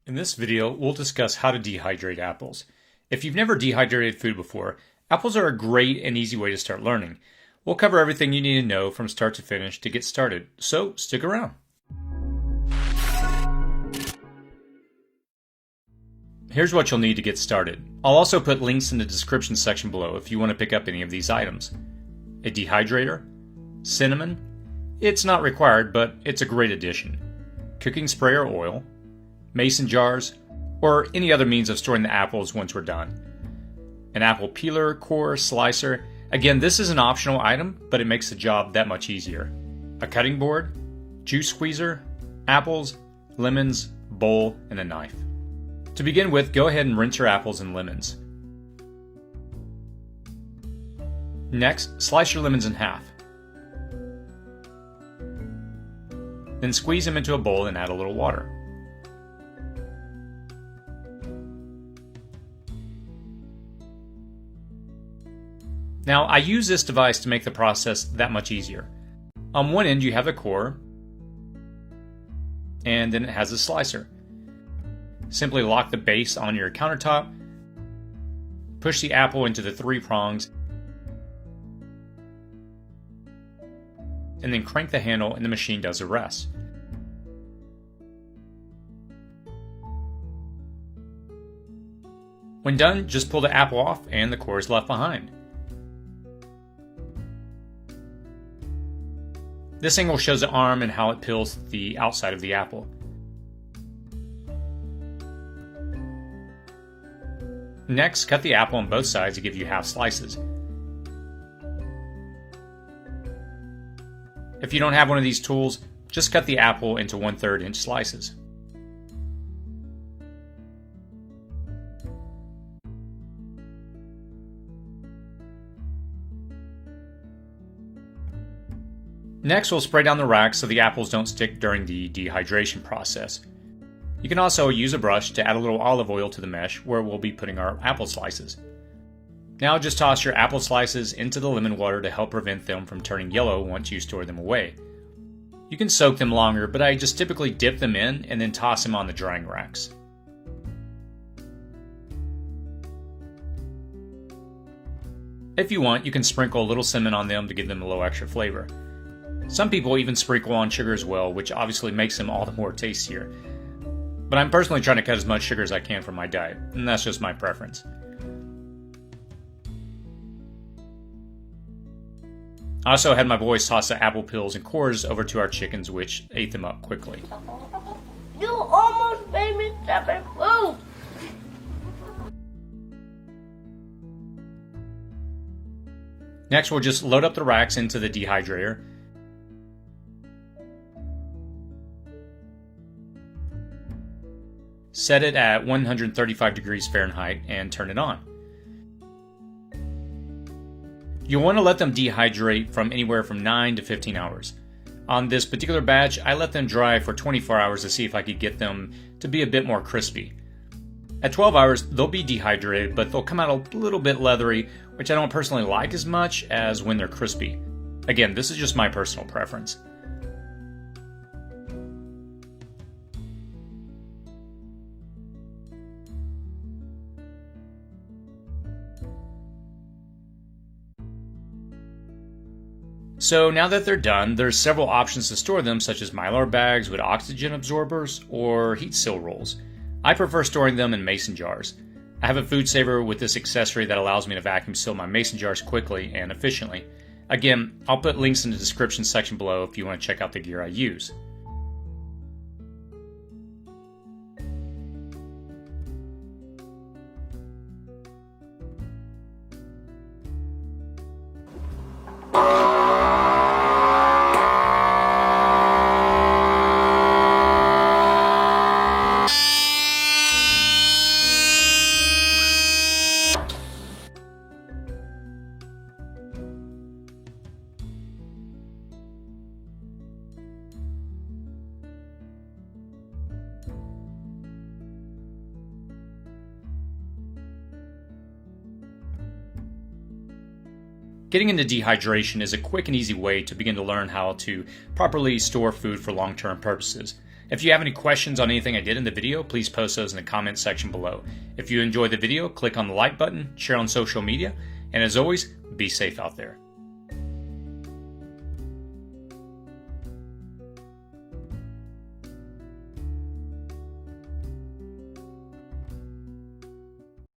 In this video, we'll discuss how to dehydrate apples. If you've never dehydrated food before, apples are a great and easy way to start learning. We'll cover everything you need to know from start to finish to get started, so stick around. Here's what you'll need to get started. I'll also put links in the description section below if you want to pick up any of these items. A dehydrator, cinnamon, it's not required, but it's a great addition, cooking spray or oil, mason jars, or any other means of storing the apples once we're done. An apple peeler, core, slicer. Again, this is an optional item, but it makes the job that much easier. A cutting board, juice squeezer, apples, lemons, bowl, and a knife. To begin with, go ahead and rinse your apples and lemons. Next, slice your lemons in half. Then squeeze them into a bowl and add a little water. Now, I use this device to make the process that much easier. On one end you have the core, and then it has a slicer. Simply lock the base on your countertop, push the apple into the 3 prongs, and then crank the handle and the machine does the rest. When done, just pull the apple off and the core is left behind. This angle shows the arm and how it peels the outside of the apple. Next, cut the apple on both sides to give you half slices. If you don't have one of these tools, just cut the apple into 1/3 inch slices. Next, we'll spray down the racks so the apples don't stick during the dehydration process. You can also use a brush to add a little olive oil to the mesh where we'll be putting our apple slices. Now just toss your apple slices into the lemon water to help prevent them from turning yellow once you store them away. You can soak them longer, but I just typically dip them in and then toss them on the drying racks. If you want, you can sprinkle a little cinnamon on them to give them a little extra flavor. Some people even sprinkle on sugar as well, which obviously makes them all the more tastier. But I'm personally trying to cut as much sugar as I can from my diet, and that's just my preference. I also had my boys toss the apple peels and cores over to our chickens, which ate them up quickly. You almost made me step in food! Next, we'll just load up the racks into the dehydrator. Set it at 135 degrees Fahrenheit and turn it on. You'll want to let them dehydrate from anywhere from 9 to 15 hours. On this particular batch, I let them dry for 24 hours to see if I could get them to be a bit more crispy. At 12 hours, they'll be dehydrated, but they'll come out a little bit leathery, which I don't personally like as much as when they're crispy. Again, this is just my personal preference. So now that they're done, there's several options to store them, such as Mylar bags with oxygen absorbers or heat seal rolls. I prefer storing them in mason jars. I have a food saver with this accessory that allows me to vacuum seal my mason jars quickly and efficiently. Again, I'll put links in the description section below if you want to check out the gear I use. Getting into dehydration is a quick and easy way to begin to learn how to properly store food for long-term purposes. If you have any questions on anything I did in the video, please post those in the comments section below. If you enjoyed the video, click on the like button, share on social media, and as always, be safe out there.